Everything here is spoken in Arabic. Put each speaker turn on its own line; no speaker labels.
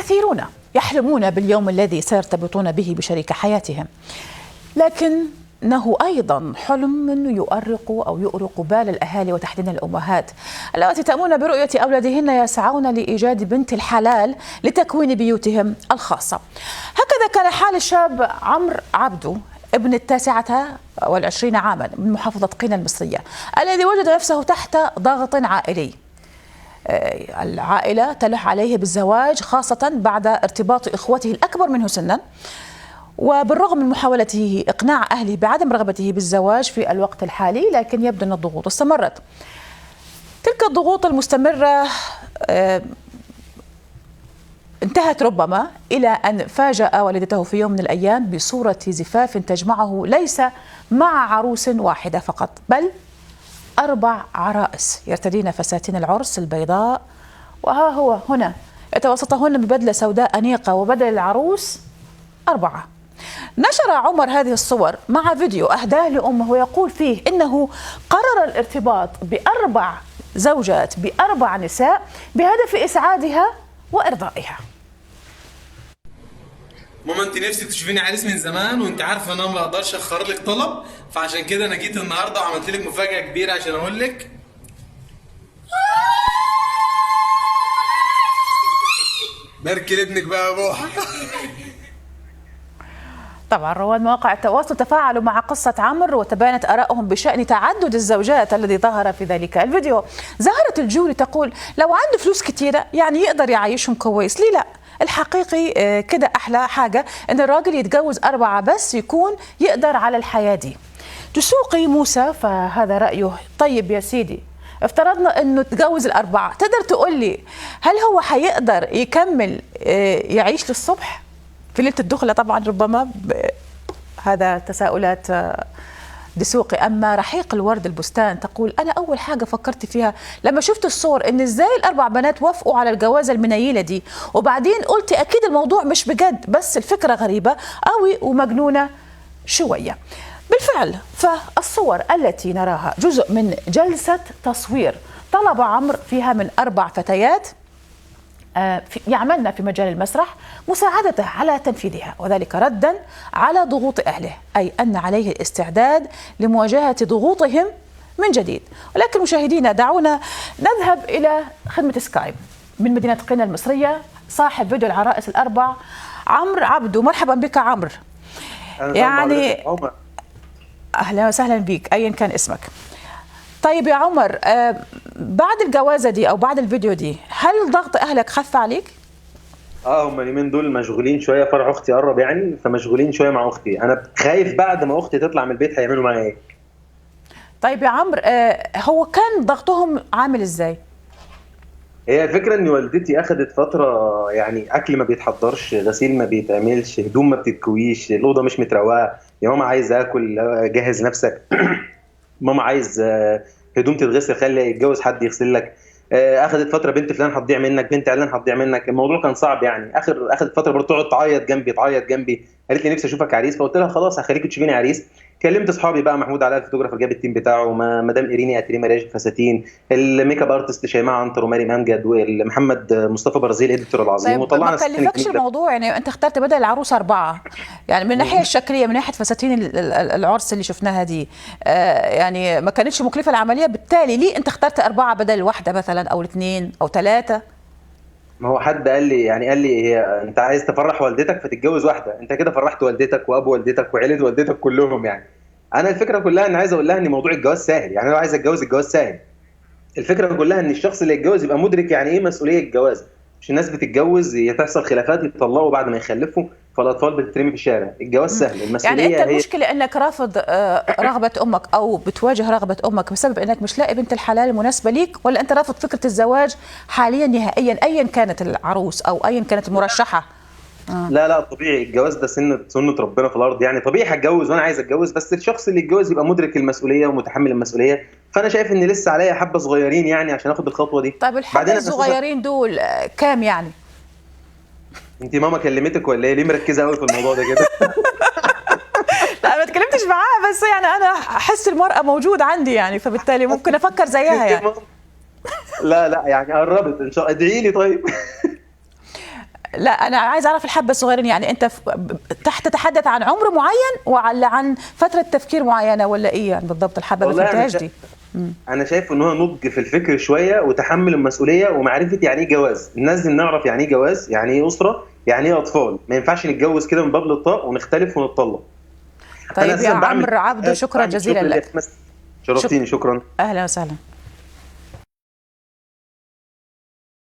كثيرون يحلمون باليوم الذي سيرتبطون به بشريك حياتهم، لكنه أيضا حلم يؤرق بال الأهالي وتحديدا الأمهات اللواتي تأمون برؤية أولادهن يسعون لإيجاد بنت الحلال لتكوين بيوتهم الخاصة. هكذا كان حال الشاب عمرو عبدو ابن 29 عاما من محافظة قنا المصرية، الذي وجد نفسه تحت ضغط عائلي. العائلة تلح عليه بالزواج، خاصة بعد ارتباط إخوته الأكبر منه سنا، وبالرغم من محاولته إقناع أهله بعدم رغبته بالزواج في الوقت الحالي، لكن يبدو أن الضغوط استمرت. تلك الضغوط المستمرة انتهت ربما إلى أن فاجأ والدته في يوم من الأيام بصورة زفاف تجمعه ليس مع عروس واحدة فقط، بل 4 عرائس يرتدين فساتين العرس البيضاء، وها هو هنا يتوسطهن ببدلة سوداء أنيقة، وبدل العروس 4. نشر عمر هذه الصور مع فيديو أهداه لأمه ويقول فيه إنه قرر الارتباط ب4 زوجات ب4 نساء بهدف إسعادها وإرضائها.
ماما انت نفسك تشوفيني عريس من زمان، وانت عارفه ان انا ما اقدرش اخر لك طلب، فعشان كده انا جيت النهارده وعملت لك مفاجاه كبيره عشان اقول لك. بارك لابنك بقى يا بوحه.
طبعا رواد مواقع التواصل تفاعلوا مع قصة عمرو وتباينت آرائهم بشأن تعدد الزوجات الذي ظهر في ذلك الفيديو. زهرة الجولي تقول لو عنده فلوس كتيرة يعني يقدر يعيشهم كويس، ليه لا؟ الحقيقي كده أحلى حاجة إن الراجل يتجوز 4 بس يكون يقدر على الحياة دي. دسوقي موسى فهذا رأيه. طيب يا سيدي، افترضنا انه تجوز 4، تقدر تقول لي هل هو حيقدر يكمل يعيش للصبح في ليلة الدخلة؟ طبعا ربما هذا تساؤلات دسوقي. أما رحيق الورد البستان تقول أنا أول حاجة فكرت فيها لما شفت الصور إن إزاي ال4 بنات وافقوا على الجوازة المنيلة دي، وبعدين قلت أكيد الموضوع مش بجد، بس الفكرة غريبة قوي ومجنونة شوية. بالفعل فالصور التي نراها جزء من جلسة تصوير طلب عمرو فيها من 4 فتيات يعملن في مجال المسرح مساعدته على تنفيذها، وذلك ردا على ضغوط أهله، أي أن عليه الاستعداد لمواجهة ضغوطهم من جديد. ولكن مشاهدينا دعونا نذهب إلى خدمة سكايب من مدينة قنا المصرية، صاحب فيديو العرائس ال4 عمرو عبدو. مرحبا بك عمرو. يعني أهلا وسهلا بك أيا كان اسمك. طيب يا عمر، بعد الجوازة دي أو بعد الفيديو دي هل ضغط أهلك خف عليك؟
هم اليومين دول مشغولين شوية، فرح أختي قرب يعني، فمشغولين شوية مع أختي. أنا خايف بعد ما أختي تطلع من البيت هيعملوا معايا إيه.
طيب يا عمرو، هو كان ضغطهم عامل إزاي؟
هي الفكرة إن والدتي أخدت فترة يعني أكل ما بيتحضرش، غسيل ما بيتعملش، هدوم ما بتتكويش، الأوضة مش متروقة. يا ماما عايز آكل، جهز نفسك. ماما عايز هدوم تتغسل، خلي يتجوز حد يغسل لك. اخذت فتره بنت فلان هتضيع منك، بنت علان هتضيع منك. الموضوع كان صعب يعني. اخذت فتره برضه تقعد تعيط جنبي. قالت لي نفسي اشوفك عريس، فقلت لها خلاص هخليك تشوفيني عريس. كلمت اصحابي بقى، محمود علاء الفوتوغرافر جاب التيم بتاعه، مدام ايريني اتري مراج فساتين، الميك اب ارتست شيماء عنتر وماري امجد، ومحمد مصطفى برازيل اديتور العظيم.
طيب
وطلعنا
ما كلفكش الموضوع يعني؟ انت اخترت بدل العروس 4، يعني من الناحيه الشكليه، من ناحيه فساتين العرس اللي شفناها دي، يعني ما كانتش مكلفه العمليه، بالتالي ليه انت اخترت 4 بدل الواحده مثلا او 2 أو 3؟
ما هو حد قال لي هي انت عايز تفرح والدتك فتتجوز واحده، انت كده فرحت والدتك وابو والدتك وعيله والدتك كلهم يعني. انا الفكره كلها ان عايز اقول لها ان موضوع الجواز سهل، يعني لو عايز اتجوز الجواز سهل. الفكره كلها ان الشخص اللي يتجوز يبقى مدرك يعني ايه مسؤوليه الجواز. مش الناس بتتجوز تحصل خلافات يتطلقوا بعد ما يخلفوا، فالاطفال بتترمي في الشارع. الجواز سهل، المسؤوليه
يعني انت
هي
المشكله انك رافض رغبه امك او بتواجه رغبه امك بسبب انك مش لاقي بنت الحلال المناسبه ليك، ولا انت رافض فكره الزواج حاليا نهائيا ايا كانت العروس او ايا كانت المرشحه؟
لا طبيعي، الجواز ده سنة ربنا في الارض يعني. طبيعي هتجوز وانا عايز اتجوز، بس الشخص اللي يتجوز يبقى مدرك المسؤوليه ومتحمل المسؤوليه. فانا شايف ان لسه عليا حبه صغيرين يعني عشان اخد الخطوه دي.
طيب الحبه الصغيرين دول كام يعني؟
انت ماما كلمتك ولا ايه؟ ليه مركزه قوي في الموضوع ده كده؟
لا ما اتكلمتش معاها، بس يعني انا احس المراه موجود عندي يعني، فبالتالي ممكن افكر زيها يعني.
لا يعني قربت ان شاء الله، ادعي لي طيب.
لا انا عايز اعرف الحبه الصغيرين، يعني انت تتحدث عن عمر معين ولا عن فتره تفكير معينه ولا ايه يعني بالضبط الحبه ما فهمتهاش دي؟
انا شايف ان هو نضج في الفكر شويه وتحمل المسؤوليه ومعرفه يعني ايه جواز. لازم نعرف يعني ايه جواز، يعني ايه اسره، يعني ايه اطفال. ما ينفعش نتجوز كده من باب للطاق ونختلف ونتطلق.
طيب يا عمرو عبده شكرا جزيلا لك.
شرفتيني. شكرا.
اهلا وسهلا.